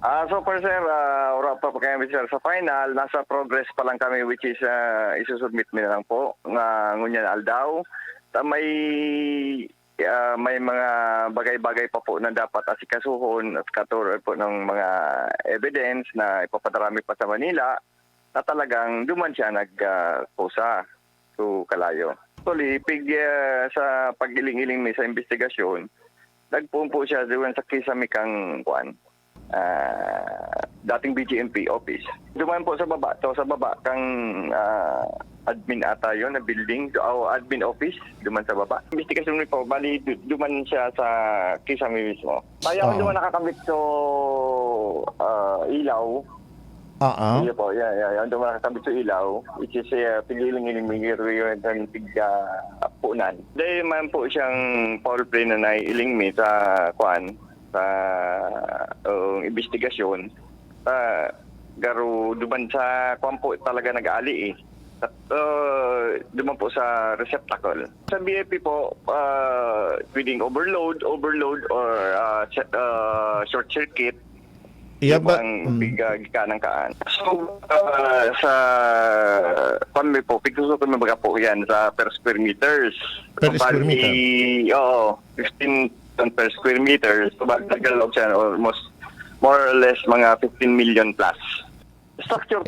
So far sir, wala pa kami sir sa final. Nasa progress pa lang kami which is isusubmit mo na lang po nga ngunyan aldaw. May mga bagay-bagay pa po na dapat asikasuhon at katulad po ng mga evidence na ipapadarami pa sa Manila na talagang duman siya nagkusa to Kalayo. Actually, sa pag-iling-iling may sa investigasyon, nagpuon po siya doon sa Kisamikang kuan. Dating BGMP office. Duman po sa baba, kang admin ata yun, na building, admin office, duman sa baba. Investigasyon po, bali, duman siya sa Kisame mismo. Kaya duman nakakabit so ilaw. Iya po, duman nakakabit so ilaw, which is pigiling-iling mingiruyo ng punan. Dahil man po siyang foul play na naiiling mi sa kuan, sa investigasyon, garo duman sa kwampo talaga nag-aali at duman po sa receptacle. Sa BFP po, pwedeng overload or short circuit. Ang gikanang kaan. So, sa kami po, pagsusukin mo baga po yan sa per square meters. Per square meter? Oo, 15 per square meter. So, nagkalog siya almost more or less mga 15 million plus. Structure,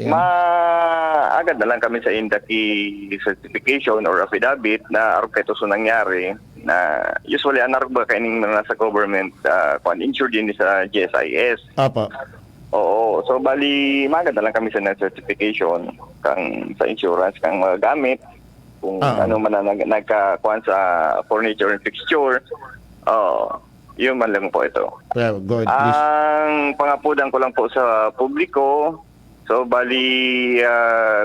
agad na lang kami sa indaki certification or affidavit na arketo so nangyari na usually anarog ba kaining nasa government insured din sa GSIS. Apa. Oo, so bali magad na lang kami sa certification kang sa insurance kang magagamit kung ano man na nagkakuan sa furniture and fixture. Yun man lang po ito. Well, good. Ang pangapudan ko lang po sa publiko, so bali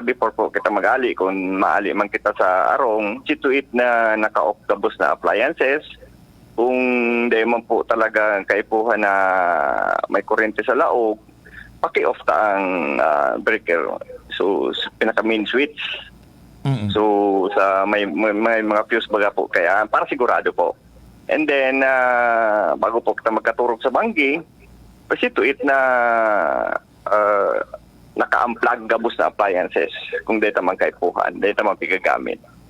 before po kita mag-ali, kung maali man kita sa arong, situit na naka-octobus na appliances, kung di man po talaga kaipuhan na may kuryente sa laog, paki-off ta ang breaker. So pinaka main switch. So sa may mga fuse baga po, kaya para sigurado po. And then, bago po kita magkaturog sa banggi, pasituit na naka-unplug gabos na appliances kung data man kaipuhan, data man pigagamit.